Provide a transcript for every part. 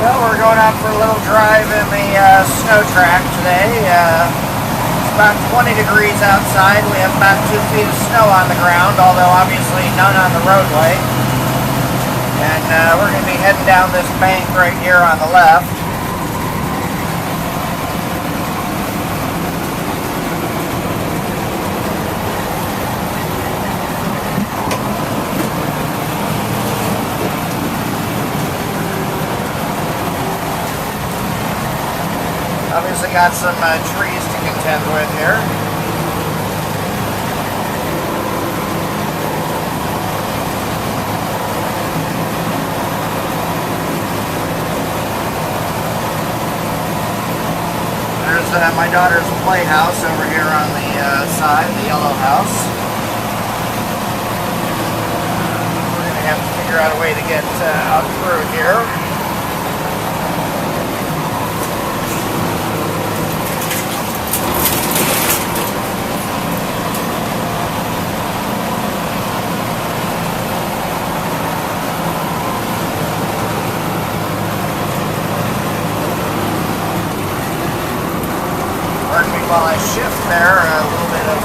Well, we're going out for a little drive in the snow track today. It's about 20 degrees outside. We have about 2 feet of snow on the ground, although obviously none on the roadway. And we're going to be heading down this bank right here on the left. Obviously got some trees to contend with here. There's my daughter's playhouse over here on the side, the yellow house. We're going to have to figure out a way to get out through here. While I shift there, a little bit of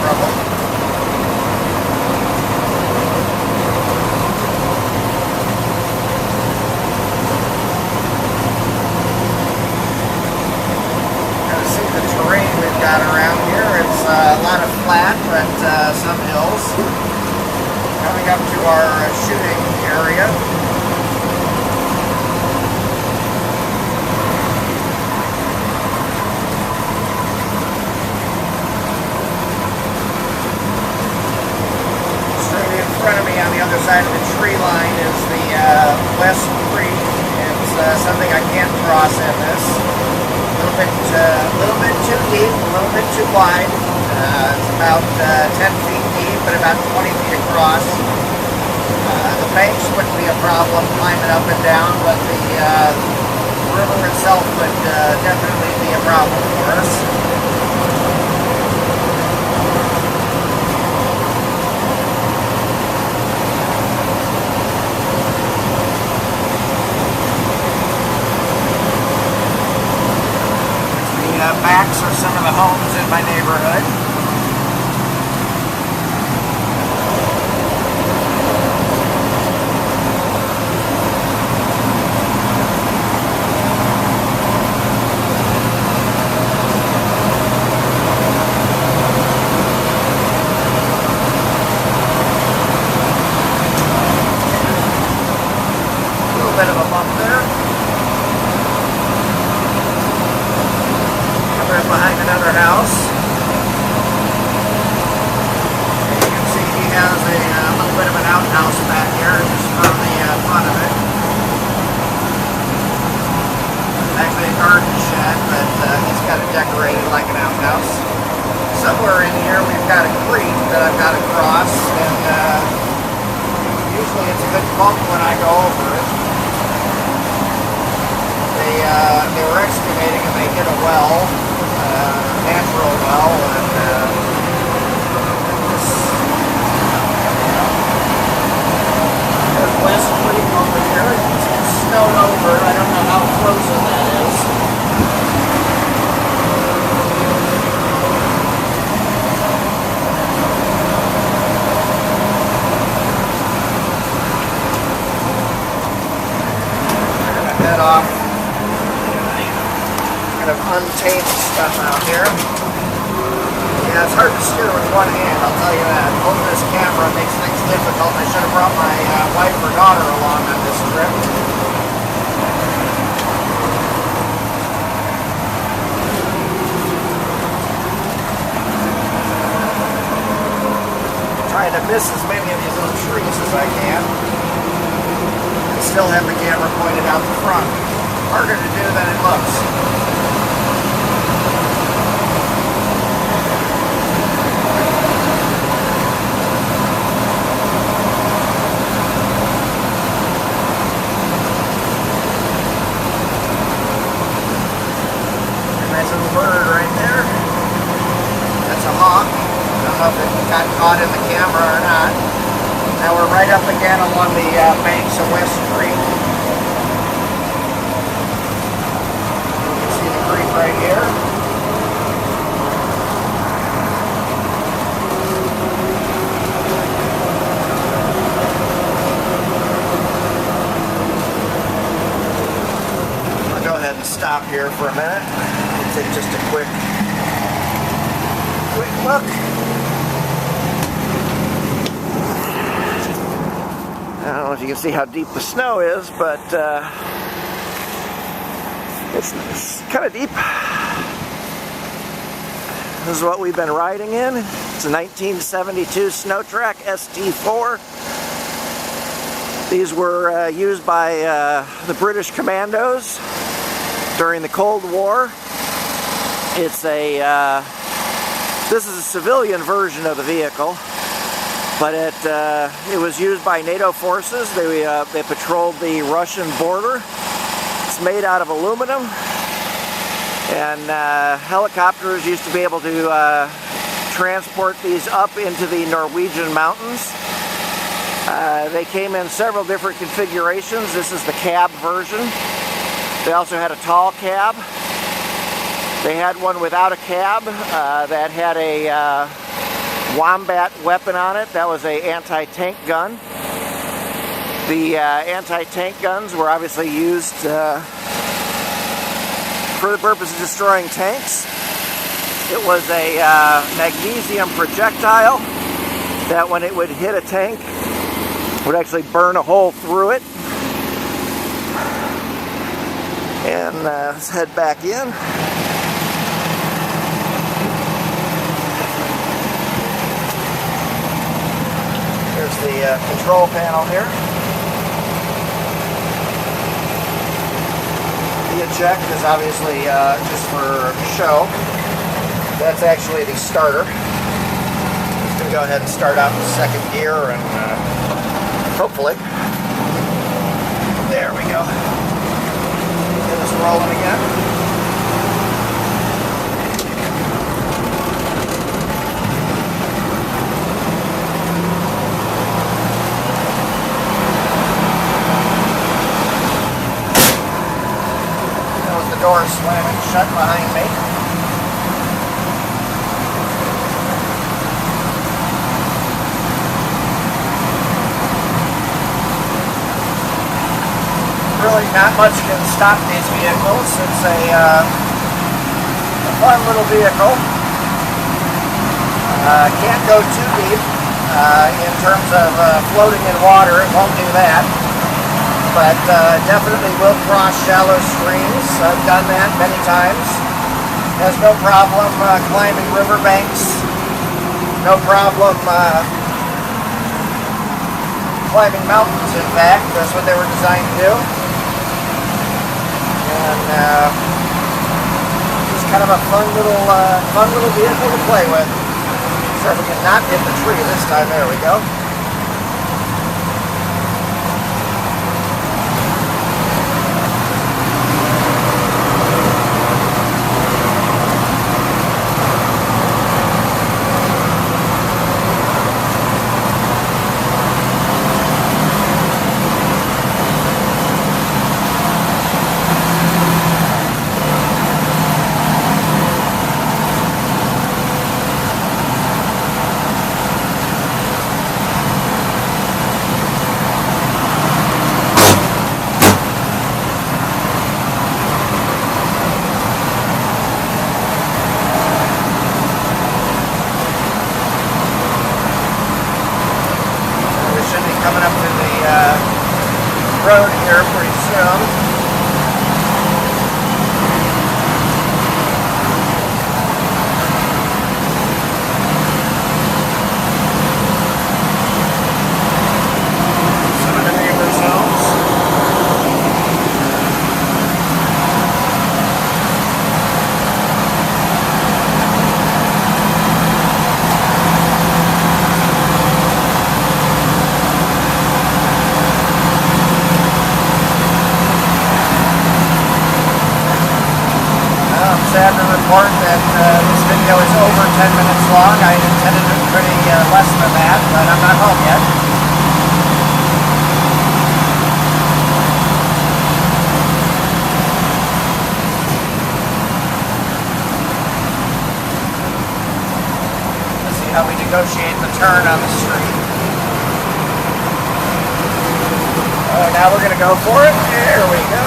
trouble. Kind of see the terrain we've got around here. It's a lot of flat, but some hills. Coming up to our shooting area. On the other side of the tree line is the West Creek. It's something I can't cross in this. A little bit too deep, a little bit too wide. It's about 10 feet deep, but about 20 feet across. The banks wouldn't be a problem climbing up and down, but the river itself would definitely be a problem for us. Backs are some of the homes in my neighborhood. A little bit of a bump there. Behind another house. And you can see he has a little bit of an outhouse back here just from the front of it. Actually a garden shed, but he's got it decorated like an outhouse. Somewhere in here we've got a creek that I've got to cross, and usually it's a good bump when I go over it. They were excavating and they hit a well. Natural well, and there's West Creek over here. It's snowed over. I don't know how frozen that is. I'm going to head off. Untamed stuff out here. Yeah, it's hard to steer with one hand, I'll tell you that. Holding this camera makes things difficult. I should have brought my wife or daughter along on this trip. Trying to miss as many of these little trees as I can. And still have the camera pointed out the front. Harder to do than it looks. Bird right there. That's a hawk. I don't know if it got caught in the camera or not. Now we're right up again along the banks of West Creek. stop here for a minute. We'll take just a quick look. I don't know if you can see how deep the snow is, but it's kind of deep. This is what we've been riding in. It's a 1972 Snow Trac ST4. These were used by the British Commandos during the Cold War. It's a this is a civilian version of the vehicle, but it was used by NATO forces. They patrolled the Russian border. It's made out of aluminum, and helicopters used to be able to transport these up into the Norwegian mountains. They came in several different configurations. This is the cab version. They also had a tall cab. They had one without a cab that had a Wombat weapon on it. That was an anti-tank gun. The anti-tank guns were obviously used for the purpose of destroying tanks. It was a magnesium projectile that when it would hit a tank would actually burn a hole through it. And let's head back in. Here's the control panel here. The eject is obviously just for show. That's actually the starter. Just going to go ahead and start out in second gear and hopefully. There we go. Get us rolling again. That was the door slamming shut behind me. Really not much can stop these vehicles. It's a fun little vehicle. Can't go too deep in terms of floating in water. It won't do that. But definitely will cross shallow streams. I've done that many times. Has no problem climbing riverbanks. No problem climbing mountains, in fact. That's what they were designed to do. And just kind of a fun little vehicle to play with. So if we can not hit the tree this time, there we go. Coming up to the road here pretty soon. Some of the neighbor zones. Sad to report that this video is over 10 minutes long. I intended it pretty less than that, but I'm not home yet. Let's see how we negotiate the turn on the street. Now we're going to go for it. There we go.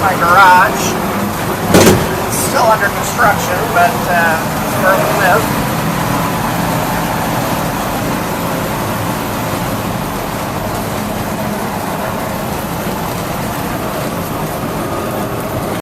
my garage. It's still under construction, but it's where we live.